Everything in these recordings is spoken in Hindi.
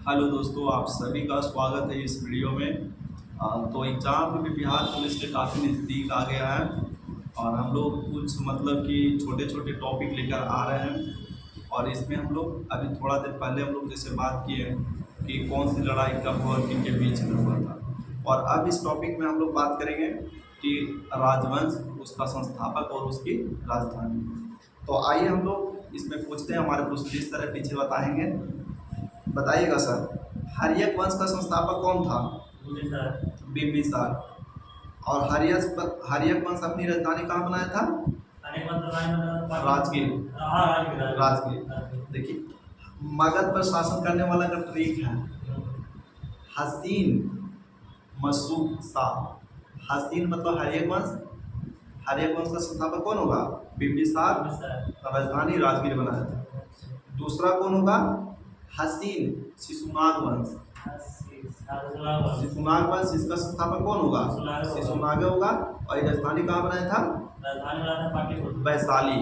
हेलो दोस्तों, आप सभी का स्वागत है इस वीडियो में। तो एग्ज़ाम भी बिहार पुलिस के काफ़ी नज़दीक आ गया है और हम लोग कुछ मतलब कि छोटे छोटे टॉपिक लेकर आ रहे हैं। और इसमें हम लोग अभी थोड़ा देर पहले हम लोग जैसे बात किए कि कौन सी लड़ाई कब और किन के बीच में हुआ था। और अब इस टॉपिक में हम लोग बात करेंगे कि राजवंश, उसका संस्थापक और उसकी राजधानी। तो आइए हम लोग इसमें पूछते हैं, हमारे पुष्टि इस तरह पीछे बताएंगे। बताइएगा सर, हर्यक वंश का संस्थापक कौन था? बिंबिसार। और हर्यक वंश अपनी राजधानी कहाँ बनाया था? राजगीर। राजगीर। देखिए, मगध पर शासन करने वाला का ट्रिक है हसीन मसूक शाह। हसीन मतलब हर्यक वंश। हर्यक वंश का संस्थापक कौन होगा? बिंबिसार। राजधानी राजगीर बनाया था। दूसरा कौन होगा? हसीन शिशुनाग वंश। शिशुनाग वंश, इसका संस्थापक कौन होगा? शिशुनाग होगा। और राजधानी कहाँ बनाया था? वैशाली।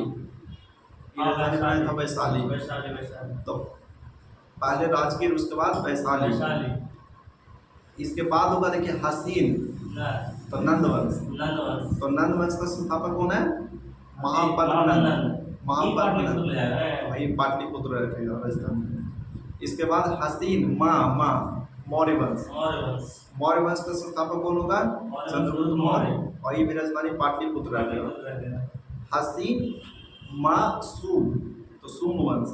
राजधानी बनाया था वैशाली। तो पहले राजगीर, उसके बाद वैशाली। इसके बाद होगा देखिए हसीन, तो नंद वंश। तो नंद वंश का संस्थापक कौन है? महापद्मनंद। वही पाटलिपुत्र रखेगा राजधानी। इसके बाद हसीन मौर्य वंश। मौर्य वंश का संस्थापक कौन होगा? चंद्रगुप्त मौर्य। और ये भी राजधानी पाटलिपुत्र रहेगा। हसीन सुम, तो सुम वंश।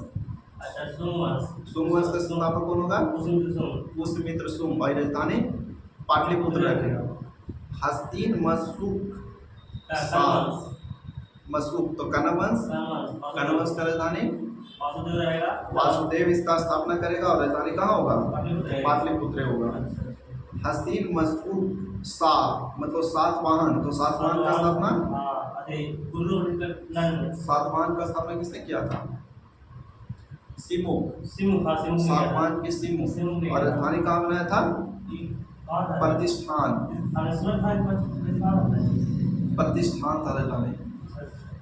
सुम वंश का संस्थापक कौन होगा? पुष्यमित्र सुम। और राजधानी पाटलिपुत्र रहेगा। हसीन मसूक, तो कण्व वंश। कण्व वंश का राजधानी वासुदेव इसका स्थापना करेगा। और राजधानी कहाँ होगा? पाटलिपुत्र होगा। हसीन मसूक शाह मतलब सातवाहन। तो सातवाहन का स्थापना किसने किया था? सिमुक। सातवाहन की सिमुक। और राजधानी कहाँ बनाया था? प्रतिष्ठान। प्रतिष्ठान था राजधानी।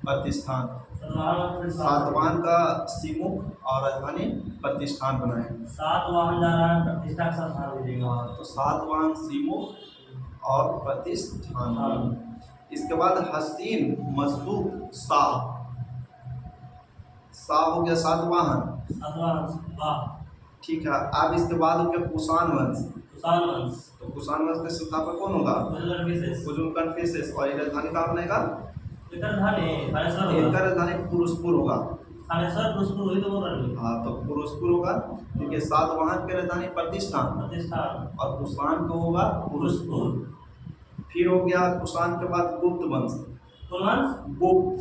प्रतिष्ठान। सातवाहन का सिमुक और राजधानी प्रतिष्ठान बनाए। तो सातवाहन, सिमुक और प्रतिष्ठान। इसके बाद हसीन मसूक शाह। शाह हो गया सातवाहन। ठीक है। अब इसके बाद हो गया कुषाण वंश। तो कुषाण वंश के संस्थापक कौन होगा? कुजुलकनफिसेस। और राजधानी कहाँ बनेगा? इनका राजधानी पुरुषपुर होगा। हाँ, तो पुरुषपुर होगा। देखिए, सातवाहन के राजधानी प्रतिष्ठान और कुषाण को होगा पुरुषपुर। फिर हो गया कुषाण के बाद गुप्त वंश। गुप्त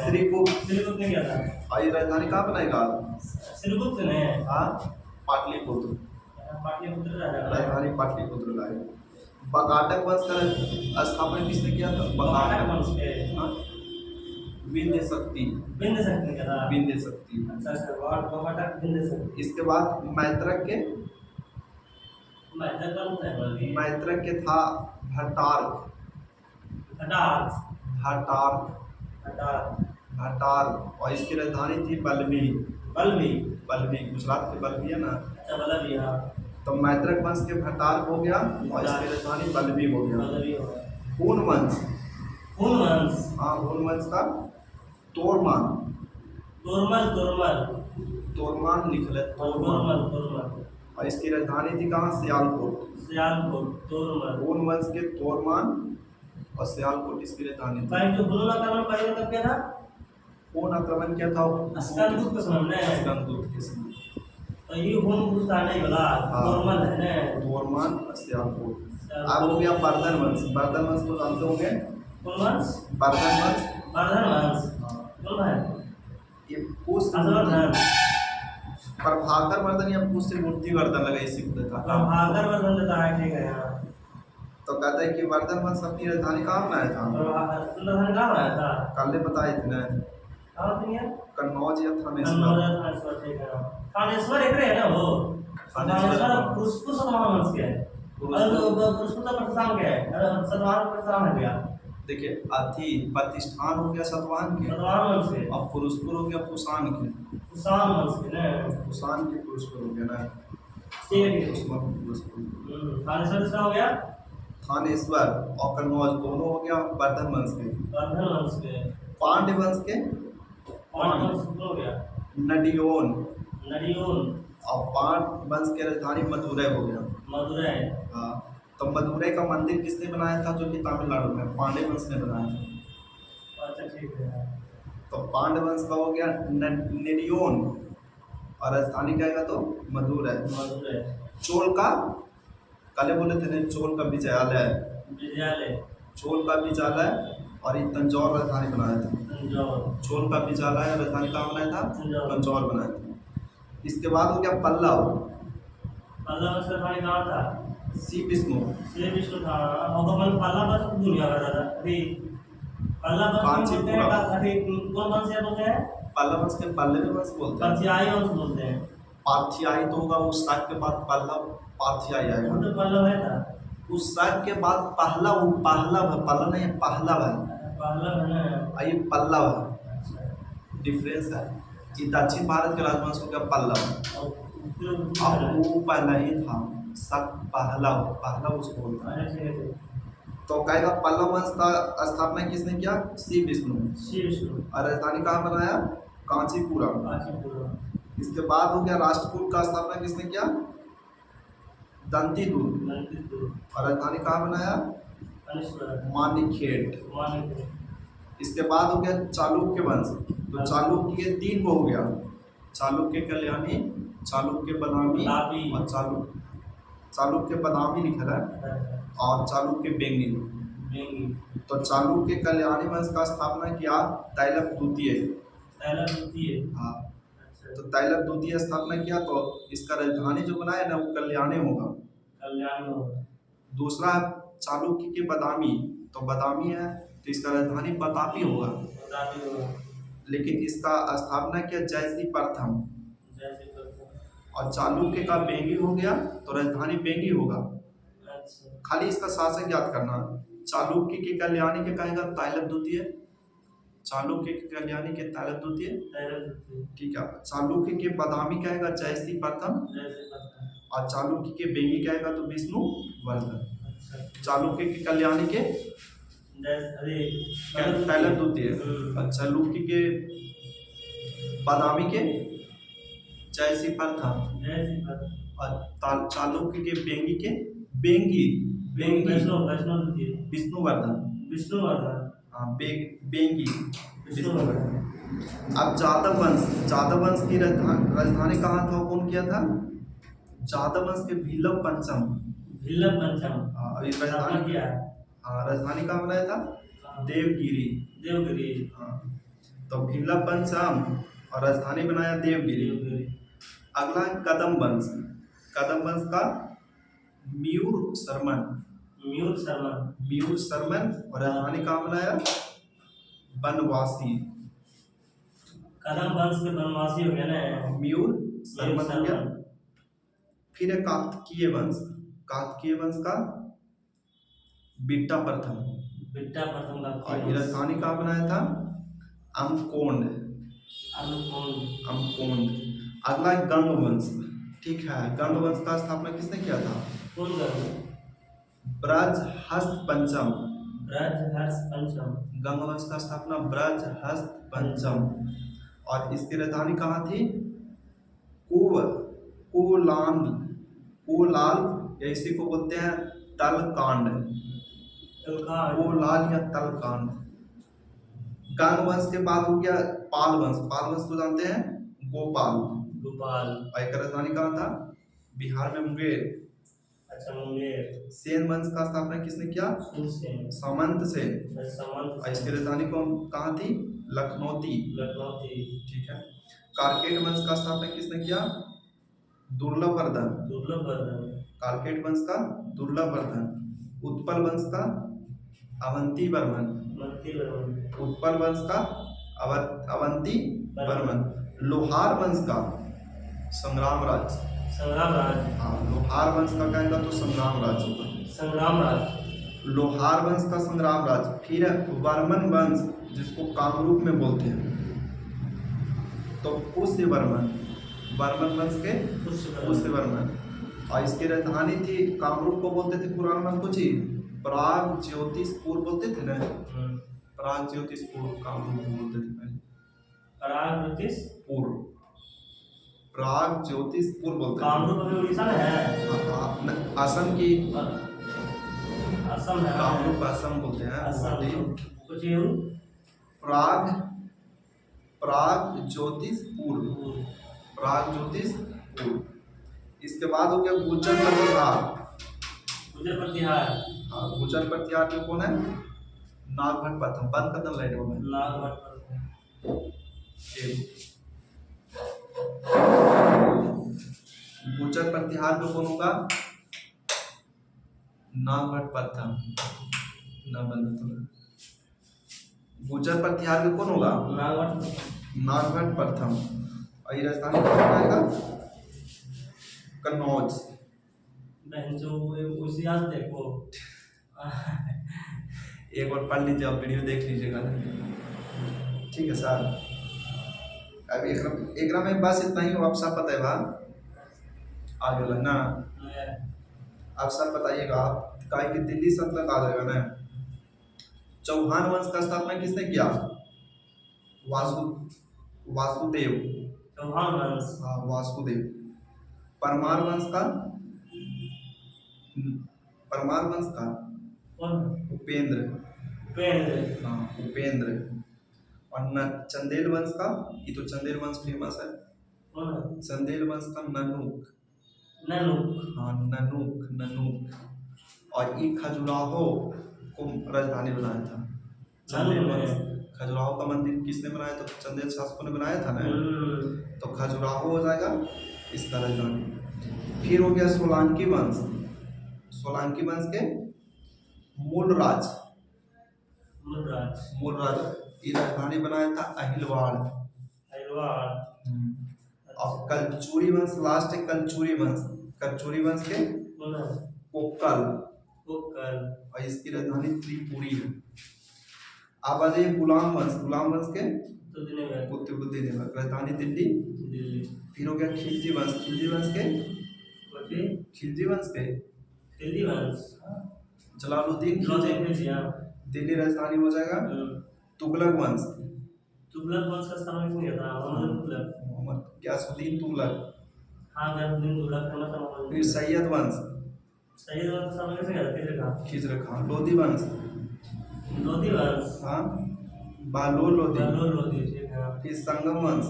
श्रीगुप्त ने किया था। और ये राजधानी कहाँ बनाएगा? श्रीगुप्त ने। हाँ, पाटलिपुत्र। राजधानी पाटलिपुत्र लाएगा। बकाटक वंश का स्थापना किसने किया था? बकाटक वंश के विंध्य शक्ति। इसके बाद मैत्रक के था भट्टार्क। और इसकी राजधानी थी बल्बी। गुजरात के बल्बी है ना। तो मैत्रक वंश के भट्टार्क हो गया और इसकी राजधानी बल्बी हो गया। हून वंश। हाँ, हून वंश का तोरमान लिख ले। और इसकी राजधानी थी कहाँ? सियालकोट। हून वंश के तोरमान और सियालकोट इसकी राजधानी थी। कौन आक्रमण किया था? स्कंदगुप्त के समय। तो ये तोरमान और सियालकोट। अब हो गया बर्धन वंश। बर्धन वंश को जानते होंगे? बर्धन वंश। ये प्रभाकर वर्धन या पुष्य मूर्तिवर्धन लगा इसी को देता। तो कहते हैं कि वर्धन वंश अपनी राजधानी कहाँ बनाया था? कल बताए थे ना, कन्नौज या थानेश्वर। एक है ना वो। पुष्प देखिए अथी प्रतिष्ठान हो गया सातवाहन के, सातवाहन वंश के, और पुरुषपुर हो गया कुषाण के, कुषाण वंश के ना, कुषाण के पुरुषपुर हो गया ना। ठीक है। थानेश्वर किसका हो गया? थानेश्वर और कन्नौज दोनों हो गया वर्धन वंश के। वर्धन वंश के। पांड्य वंश के पांड्य वंश हो गया नडियोन, नडियोन, और पांड्य वंश की राजधानी मदुरै हो गया। मदुरै। हाँ, तो मदुरै का मंदिर किसने बनाया था, जो कि तमिलनाडु में पांड्य वंश ने बनाया था। अच्छा ठीक है। तो पांड्य वंश का हो गया नेडियोन, और राजधानी क्या है तो मदुरै। मदुरै। चोल का कल बोले थे ना, चोल का विजयालय, विजयालय, चोल का विजयालय, और ये तंजौर राजधानी बनाया था। तंजौर, चोल का विजयालय राजधानी कहाँ बनाया था, तंजौर बनाया था। इसके बाद हो गया पल्लव। पल्लव वंश का राजधानी कहाँ था? श्री विष्णु, श्री विष्णु था। और तो मन पल्लव वंश को दुनिया भर रहा था। अरे पल्लव वंश को बोलते हैं का, अरे कौन वंश है बोलते हैं? पल्लव वंश के पल्लवी वंश बोलते हैं। पार्थियाई वंश बोलते हैं। पार्थियाई तो होगा उस शाक के बाद पल्लव, पार्थियाई आएगा। तो पल्लव है था उस शाक के बाद पहला, वो पहला पल्लव नहीं, पहला है, पल्लव है ना, ये पल्लव है। अच्छा। डिफरेंस है। ये दक्षिण भारत के राजवंश हो गया पल्लव, और और वो पहला ही था शक, पहला पहला उसको बोलता है। तो कहेगा पल्लव वंश का स्थापना किसने किया, श्री विष्णु। श्री विष्णु। और राजधानी कहाँ बनाया, कांचीपुरम। कांचीपुरम। इसके बाद हो गया राष्ट्रकूट का स्थापना किसने किया, दंतीदुर्ग। दंतीदुर्ग। और राजधानी कहाँ बनाया, मानिकखेड़। इसके बाद हो गया चालुक्य वंश। तो चालुक्य के तीन वो हो गया, चालुक्य कल्याणी, चालुक्य बदामी, और चालुक्य बदामी लिखा है, और चालुक्य बेंगी। तो चालुक्य कल्याणी वंश का स्थापना किया तैलप द्वितीय। हाँ, तो तैलप द्वितीय स्थापना किया, तो इसका राजधानी जो बनाया ना वो कल्याणी होगा। दूसरा चालुक्य के बदामी, तो बदामी है, तो इसका राजधानी बतापी होगा। लेकिन इसका स्थापना किया जयश्री प्रथम। और चालुक्य का बेंगी हो गया, तो राजधानी बेंगी होगा। खाली इसका शासक याद करना। चालुक्य के कल्याणी के कहेगा तैलप द्वितीय, चालुक्य के कल्याणी के तैलप द्वितीय, ठीक है। चालुक्य के बदामी कहेगा जयश्री प्रथम, और चालुक्य के बेंगी कहेगा तो विष्णु वर्धन। चालुक्य के कल्याणी के तैलप द्वितीय, और चालुक्य के बदामी के जयश्री प्रथम, और चालुक्य के बेंगी के बेंगी विष्णुवर्धन। हाँ, बेंगी विष्णुवर्धन। अब जादव वंश की राजधानी कहाँ था, कौन किया था, जादव वंश के भीलव पंचम। अभी राजधानी किया, हाँ, राजधानी कहाँ बनाया था, देवगिरी। हाँ, तो भीलव पंचम और राजधानी बनाया देवगिरी। अगला कदम वंश का म्यूर शर्मन, और राजधानी कहाँ बनाया, बनवासी। कदम वंश के बनवासी हो गया ना, म्यूर शर्मन हो गया। फिर है कार्तिकीय वंश का बिट्टा प्रथम का, और राजधानी कहाँ बनाया था, अमकोंड। अगला गंग वंश, ठीक है। गंग वंश का स्थापना किसने किया था, ब्रजहस्त पंचम। गंग वंश का स्थापना ब्रजहस्त पंचम, और इसकी राजधानी कहाँ थी, कोलाल, या इसी को बोलते हैं तलकांड, कोलाल या तलकांड। गंग वंश के बाद हो गया पाल वंश को जानते हैं, गोपाल। और एक राजधानी कहाँ था, बिहार में मुंगेर। अच्छा, मुंगेर। सेन वंश का स्थापना किसने किया, सामंत से, और इसकी राजधानी कहाँ थी, लखनौती, ठीक है। कारकेट वंश का स्थापना किसने किया, दुर्लभवर्धन। कारकेट वंश का दुर्लभवर्धन। उत्पल वंश का अवंती वर्मन। उत्पल वंश का अवंती वर्मन। लोहार वंश का संग्राम राज। हाँ, लोहार वंश का कहेगा तो संग्राम राज होगा। लोहार वंश का संग्राम राज, फिर वर्मन वंश जिसको कामरूप में बोलते हैं, तो पुष्य वर्मन, वर्मन वंश के पुष्य वर्मन। और इसकी राजधानी थी, कामरूप को बोलते थे पुराण में कुछ ही, प्राग ज्योतिषपुर बोलते थे ना, प्राग ज्योतिषपुर कामरूप बोलते थे पहले, प्राग ज्योतिषपुर बोलते थे। कामरूप अभी उड़ीसा में है, असम की, असम है, कामरूप असम बोलते हैं। कुछ यूं प्राग ज्योतिषपुर, प्राग ज्योतिषपुर। इसके बाद हो गया गुर्जर प्रतिहार। हाँ, गुर्जर प्रतिहार में कौन है? नागभट्ट प्रथम। बंद कर दो लाइट में, गुर्जर प्रतिहार में कौन होगा? नागभट्ट प्रथम। ना बंद तो गुर्जर प्रतिहार में कौन होगा? नागभट्ट प्रथम। और ये राजधानी कौन आएगा? कन्नौज। देखो एक बार पढ़ लीजिए, आप वीडियो देख लीजिएगा, ठीक है सर। अब एक में बस इतना ही, आप सब पता है बा आगे वाला ना। आप सब बताइएगा, आप कहे कि दिल्ली सल्तनत आ जाएगा ना। चौहान वंश का स्थापना किसने किया? वासुदेव, चौहान वंश। हाँ, वासुदेव। परमार वंश का उपेंद्र, हाँ, उपेंद्र। और चंदेल वंश का, ये तो चंदेल वंश फेमस है, चंदेल वंश का ननूक, हाँ, ननूक। और ये खजुराहो को राजधानी बनाया था। चंदेल वंश, खजुराहो का मंदिर किसने बनाया था? चंदेल शासकों ने बनाया था ना, तो खजुराहो हो जाएगा इसका राजधानी। फिर हो गया सोलंकी वंश। सोलंकी वंश के मूल राज, ये राजधानी बनाया था अहिलवाड़। और कलचुरी वंश लास्ट है, कलचुरी वंश के कोक्कल, और इसकी राजधानी त्रिपुरी है। अब आ जाइए गुलाम वंश के कुतुबुद्दीन, राजधानी दिल्ली। फिर हो गया खिलजी वंश के जलालुद्दीन खिलजी, दिल्ली राजधानी हो जाएगा। तुगलक वंश का स्थापना किसने किया था? मोहम्मद गयासुद्दीन तुगलक। फेमस। फिर सैयद वंश का स्थापना किसने किया था? खिजर खान। लोधी वंश, हाँ, बालोल लोधी। फिर संगम वंश,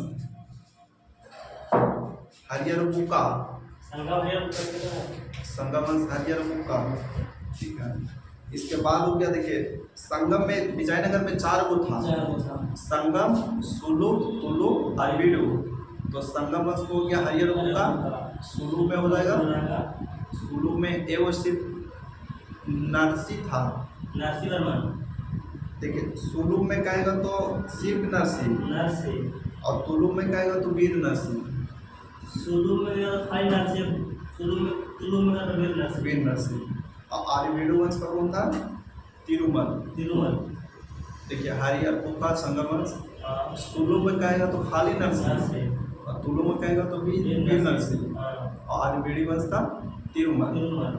हरियर बुका, संगम वंश हरियर बुका, ठीक है। इसके बाद हो गया, देखिए संगम में विजयनगर में 4 गो था, संगम, सुलुक, तुलुक, अरबिडू। तो संगम वंश को हो गया हरियर बुका। सुलुक में हो जाएगा, सुलुक में एगो सिर्फ नरसी था, नरसी वर्मन। देखिए सुलुक में कहेगा तो सिर्फ नरसी, और तुलुक में कहेगा तो वीर नरसी। सुलुक में खाली नरसी, तुलुक में वीर नरसी। और आर्यवेडु वंश का कौन था? तिरुमल। देखिए हरियर बुका संगम वंश, सुलुक में कहेगा तो खाली नरसी, और तुलुक में कहेगा तो वीर नरसी। और आर्यवेडी वंश का तिरुमल।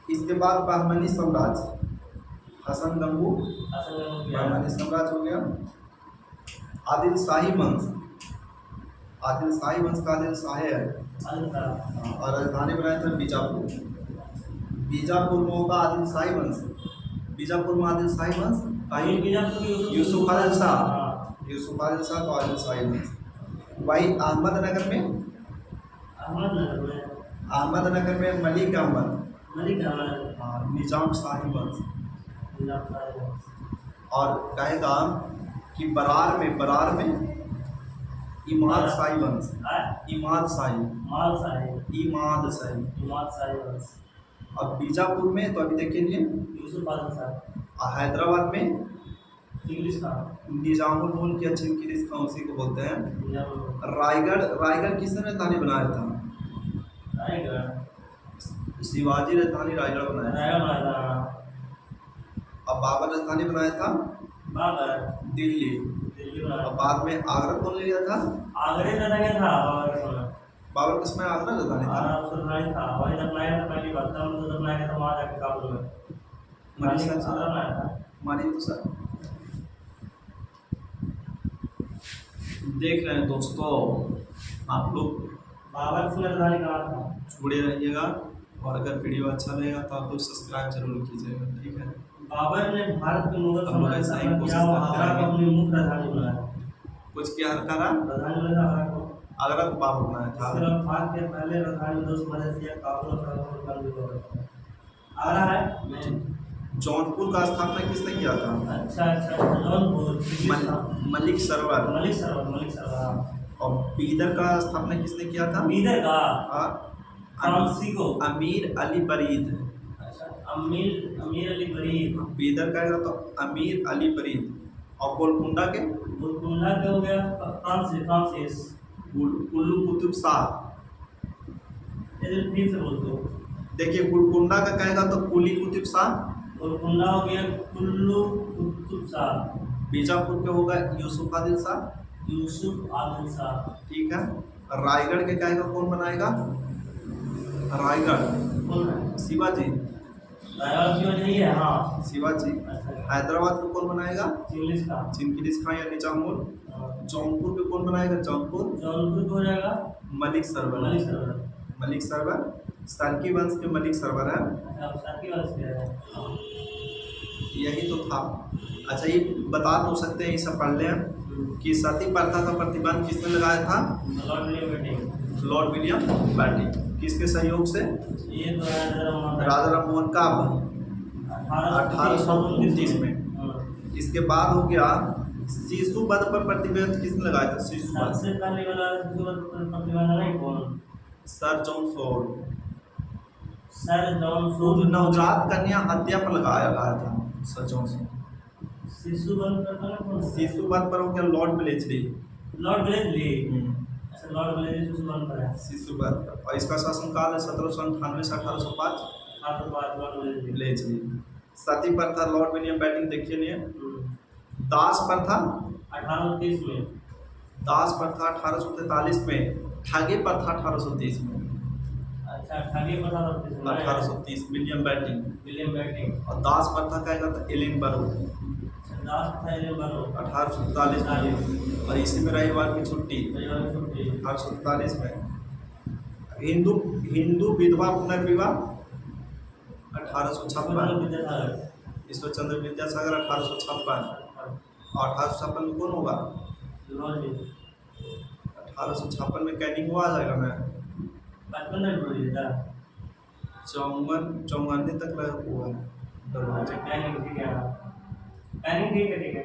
इसके बाद बहमनी साम्राज्य, हसन गंगू बहमनी साम्राज्य हो गया। आदिल शाही वंश का आदिल शाह है, और राजधानी बनाया था बीजापुर में होगा आदिल शाही वंश। बीजापुर में आदिल शाही वंश, यूसुफ आदिल शाह तो आदिल शाही वंश। वही अहमदनगर में मलिक अहमद, हाँ, निजाम शाही वंश। और कहेगा कि बरार में इमाद शाही वंश, इमाद शाही। और बीजापुर में तो अभी देखिए, और हैदराबाद में निजामुल मुल्क या चिंगिस खान, उसी को बोलते हैं। रायगढ़ किसने राजधानी बनाया था? शिवाजी राजधानी रायगढ़ बनाया था। रायगढ़ बनाया था। अब बाबर राजधानी बनाया था बाबर दिल्ली। दिल्ली बनाया और था। बाद में आगरा कौन ले गया था? आगरे राजधानी था बाबर का समय। बाबर किस में आगरा राजधानी था? राजधानी था, वही दफनाया था पहली बार, तब तो दफनाया गया था वहाँ जाके काबुल में। मनी रानी सर का आगरा बनाया था। मानिए तो सर। देख रहे हैं दोस्तों आप लोग, बाबर की राजधानी कहाँ था? जुड़े रहिएगा और अगर वीडियो अच्छा लगेगा तो आप लोग सब्सक्राइब जरूर कीजिएगा, ठीक है। बाबर ने भारत के मुगल हम लोग साम्राज्य ऐसा ही का कोशिश किया और करते आगरा को रहेंगे। अपनी मुख्य राजधानी बनाया। कुछ क्या करा? राजधानी बनाया था आगरा को। आगरा को बाबर बनाया था। इसके अलावा भारत के पहले राजधानी दोस्त मलेशिया काबुल और आगरा है। जौनपुर का स्थापना किसने किया था? अच्छा जौनपुर मलिक सरवर। मलिक सरवर। और बीदर का स्थापना किसने किया था? बीदर का हाँ, फ्रांसी को अमीर अली बरीद। अच्छा अमीर अली बरीद। बीदर का है तो अमीर अली बरीद। और गोलकुंडा के गोलकुंडा के हो गया फ्रांसिस। कुल्लू कुतुब शाह। इधर फिर से बोल दो। देखिए गोलकुंडा का कहेगा तो कुली कुतुब शाह। गोलकुंडा हो गया कुल्लू कुतुब शाह। बीजापुर के होगा यूसुफ आदिल शाह। यूसुफ आदिल शाह। ठीक है। रायगढ़ के कहेगा कौन बनाएगा? रायगढ़ कौन है? शिवाजी। रायगढ़ की वजह है, हाँ शिवाजी। अच्छा। हैदराबाद को कौन बनाएगा? चिंगिस खान या निजामुल। हाँ। जौनपुर पे कौन बनाएगा? जौनपुर को हो जाएगा मलिक सरवर। मलिक सरवर सार्की वंश के मलिक सरवर है। अब सार्की वंश के है। यही तो था। अच्छा ये बता तो सकते हैं, ये सब पढ़ लें कि सती प्रथा का प्रतिबंध किसने लगाया था? Lord William Bentinck. किसके सहयोग से? ये तो राजा राम मोहन का 1829 में। इसके बाद हो गया शिशु वध पर प्रतिबंध किसने लगाया था? शिशु वध सबसे पहले वाला प्रतिबंध नहीं कौन? सर जॉन सोड नवजात कन्या हत्या पर लगाया गया था सर जॉन सोड। शिशु वध पर कौन? शिशु वध पर हो गया लॉर्ड ब्लेचली। अच्छा लॉर्ड ब्लेचली शिशु वध पर है। शिशु वध पर। और इसका शासनकाल है 1798 से 1805। Lord Bletchley. सती प्रथा लॉर्ड विलियम बेंटिंक देखिए लिए। दास प्रथा 1830 में। दास प्रथा 1843 में। ठगी प्रथा 1830 में। अच्छा ठगी प्रथा 1830 विलियम बेंटिंक। और दास प्रथा कहेगा तो एलिन बरो। दास प्रथा एलिन बरो 1847 में। और इसी में रविवार की छुट्टी 1847 में। हिंदू विधवा पुनर्विवाह 1856। ईश्वरचंद्र विद्यासागर 1856। और 1856 में कौन होगा? 1856 में कैनिंग हुआ जाएगा मैं 54 तक हुआ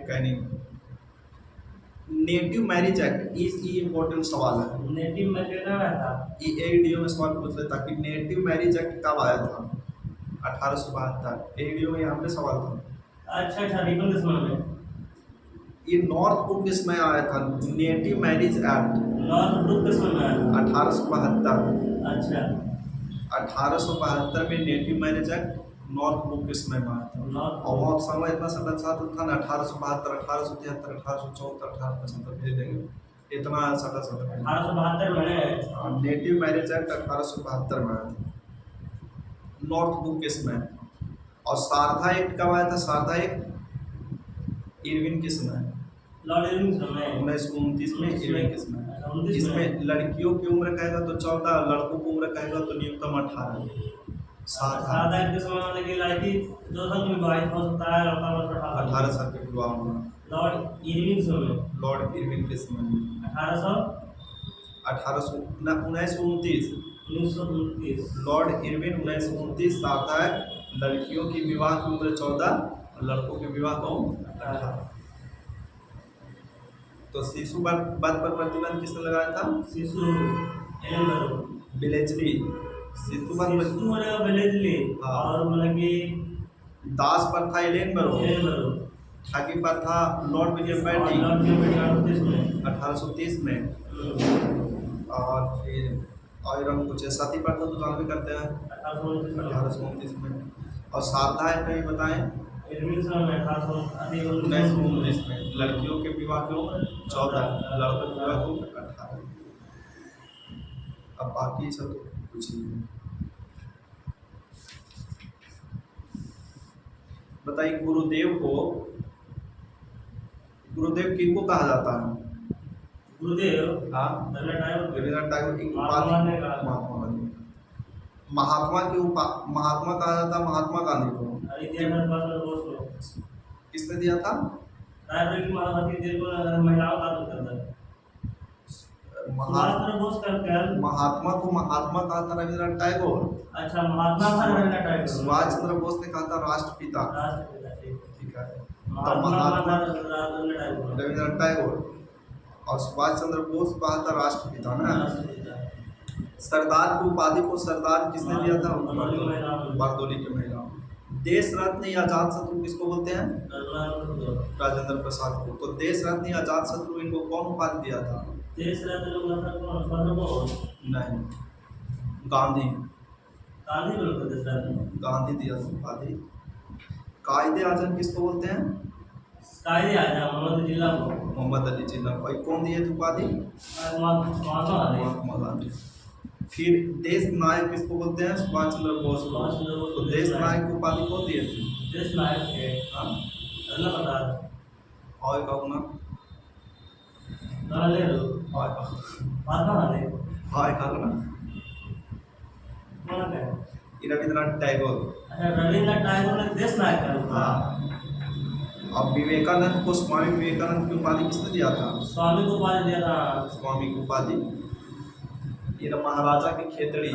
कैनिंग। नेटिव मैरिज एक्ट ये इम्पोर्टेंट सवाल है। नेटिव मैरिज था ये एडीओ में सवाल पूछ लेता कि नेटिव मैरिज एक्ट कब आया था? 1872। एडीओ में यहाँ पे सवाल था। अच्छा रिबन के समय में। ये नॉर्थ बुक किसमें आया था? Native marriage act north book के समय में 1872। अच्छा 1872 में native marriage act north book के समय में आया था। और वो समय इतना सटा था ना 1872, 1873, 1874, 1875 भेज देंगे इतना सटा 1872 में। नेटिव मैरिज एक्ट 1872 में आया था नॉर्थ बुक के समय। और सारदा एक्ट कब आया था? सारदा एक्ट इरविन के समय। लॉर्ड इरविन समय 1929 में इरविन के समय। इसमें लड़कियों की उम्र कहेगा तो 14, लड़कों की उम्र कहेगा तो न्यूनतम 18। सारदा एक्ट के समय मतलब कि लड़की 2 साल की विवाहित हो सकता है, लड़का 18 साल के विवाह होना। लॉर्ड इरविन समय। लॉर्ड इरविन के समय 1929। Lord Irwin 1929। सारदा एक्ट लड़कियों की विवाह की उम्र 14, लड़कों के विवाह को 18। तो शिशु वध पर प्रतिबंध किसने लगाया था? शिशु ब्लेचली। शिशु वध ब्लेचली। हाँ। और मतलब कि दास प्रथा एलेन बरो। ठगी प्रथा लॉर्ड विलियम बेंटिंक 1830 में। और फिर और हम कुछ सती प्रथा तो जानवे करते हैं 1829 में। और शारदा है कहीं बताएं 1919 में। लड़कियों के विवाह की उम्र 14, लड़कों के विवाह की उम्र 18। अब बाकी सब तो कुछ नहीं है। बताइए गुरुदेव किनको कहा जाता है? गुरुदेव हाँ, रविंद्रनाथ टैगोर की उपाधि महात्मा गांधी। महात्मा कहा जाता है महात्मा गांधी को। किसने दिया था? महात्मा को महात्मा कहा था रविंद्रनाथ टैगोर। अच्छा, महात्मा रविंद्रनाथ टैगोर। सुभाष चंद्र बोस ने कहा था राष्ट्रपिता। ठीक है, तो महात्मा रविंद्रनाथ टैगोर और सुभाष चंद्र बोस कहा था राष्ट्रपिता ना। सरदार की उपाधि को सरदार किसने दिया था? बारदोली की महिला। देश रत्न या अजात शत्रु किसको बोलते हैं? राजेंद्र प्रसाद को। तो देश रत्न या अजात शत्रु इनको कौन उपाधि दिया था? देश रत्न नहीं, गांधी गांधी दिया था उपाधि। कायदे आजम किसको बोलते हैं? कायदे आजम मोहम्मद अली जिन्ना। भाई कौन दिए थे उपाधि? महात्मा गांधी। फिर देश नायक किसको बोलते हैं? सुभाष चंद्र बोस को। तो देश नायक की उपाधि कौन दिए थे? देश नायक और कहूँ ना रविंद्रनाथ टैगोर। रविंद्रनाथ टैगोर ने देश नायक। हाँ। अब विवेकानंद को स्वामी विवेकानंद की उपाधि किसने दिया था? स्वामी को उपाधि दिया था। स्वामी की उपाधि ये महाराजा की खेतड़ी।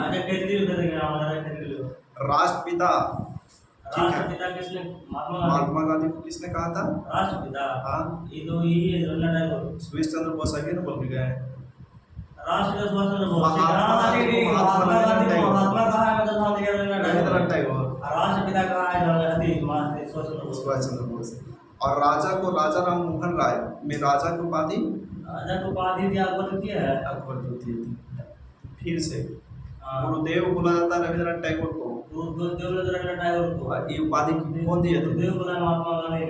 राष्ट्रपिता किसने? महात्मा गांधी को किसने कहा था? राष्ट्रपिता। हाँ, ये तो ये सुभाष चंद्र बोस आगे ना बोल के गए। राष्ट्रपिता सुभाष चंद्र बोस। रविंद्रनाथ टैगोर। राष्ट्रपिता कहा है सुभाष चंद्र बोस। और राजा को राजा राम मोहन राय में राजा की उपाधि अकबर द्वितीय थी। फिर से गुरुदेव बोला जाता है रविंद्रनाथ टैगोर को। ये उपाधि कौन दिए थे?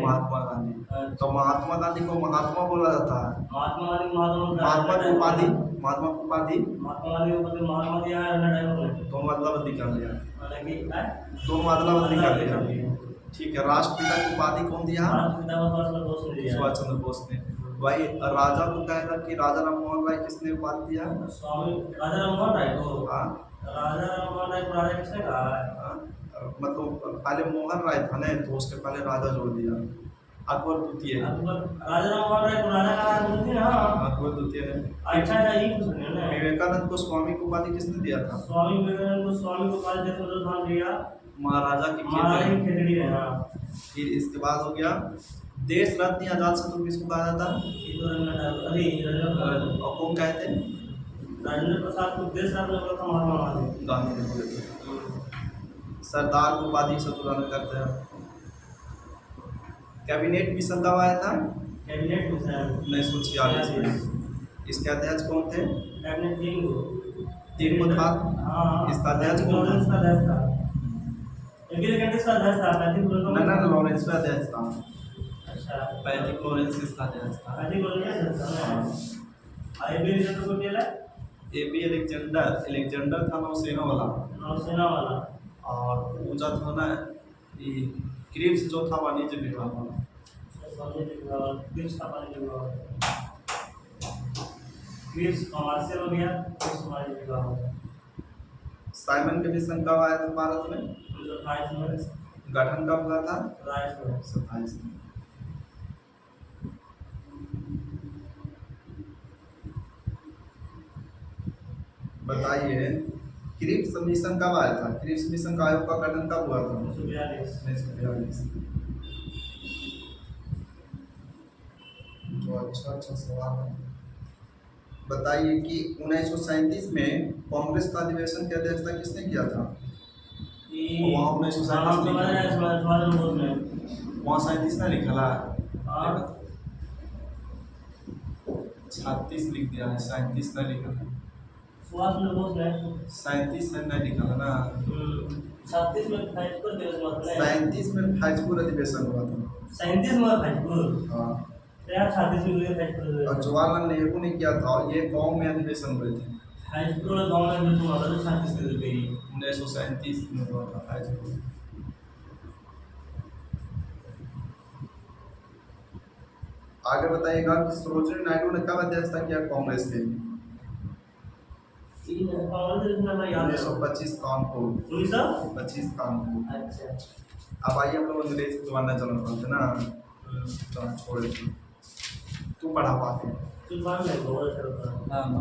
महात्मा गांधी। तो महात्मा गांधी को महात्मा बोला जाता है। महात्मा की उपाधि दो मतलब कर लिया। ठीक है, राष्ट्रपिता की उपाधि कौन दिया? सुभाष चंद्र बोस ने। भाई राजा को कहेगा कि राजा राम मोहन राय किसने उपाधि दिया? राजा राम मोहन राय को। हाँ, राजा राम मोहन राय को राजा किसने कहा? मतलब पहले मोहन राय था ना, तो उसके पहले राजा जोड़ दिया। अकबर द्वितीय। राजा राम मोहन राय को राजा कहा? अकबर द्वितीय ने। अच्छा, ये कुछ नहीं है। विवेकानंद को स्वामी की उपाधि किसने दिया था? स्वामी विवेकानंद को स्वामी को उपाधि दिया महाराजा की खेतड़ी। फिर इसके बाद हो गया देश रत्न या अजात शत्रु किसको कहा जाता है? और कौन कहते हैं? राजेंद्र प्रसाद को देश रत्न बोला था महात्मा गांधी ने बोले थे। सरदार को उपाधि शत्रुघ्न करते हैं। कैबिनेट मिशन कब आया था? कैबिनेट मिशन 1946 में। इसके अध्यक्ष कौन थे? कैबिनेट तीन को था। इसका अध्यक्ष कौन था? लॉरेंस का अध्यक्ष था। अच्छा, पैथिक लॉरेंस इसका अध्यक्ष था। एबी एलेक्जेंडर था नौसेना वाला। और पूजा था ना क्रिप्स जो था वाणिज्य विभाग वाला। साइमन कमीशन कब आया था भारत में? 1928 में। गठन कब हुआ था? 27 में। बताइए क्रिप्स मिशन कब आया था? क्रिप्स मिशन का आयोग का गठन कब हुआ था? 1942। तो अच्छा सवाल है। बताइए कि 1937 में कांग्रेस का अधिवेशन की अध्यक्षता किसने किया था? वहाँ 1937 ने लिखा है। 36 लिख दिया है, 37 ने लिखा है। सुभाष चंद्र बोस ने 37 में नहीं लिखा है ना, 36 में फैजपुर दिवस हुआ था। 37 में फैजपुर अधिवेशन हुआ था। 37 में फैजपुर। हाँ, तो यार 36 में फैजपुर। और जवाहरलाल नेहरू ने किया था, ये गाँव में अधिवेशन हुए थे। फैजपुर गाँव में जो हुआ था 36 में गई। 1937 में हुआ था फैजपुर। आगे बताइएगा कि सरोजिनी नायडू ने कब अध्यक्षता किया कांग्रेस के? 1925 कानपुर। 1925 कानपुर। अच्छा। अब आइए हम लोग अंग्रेज के जमाना चल रहा था ना, तो छोड़ तू पढ़ा पाते तू बात नहीं बोल रहा।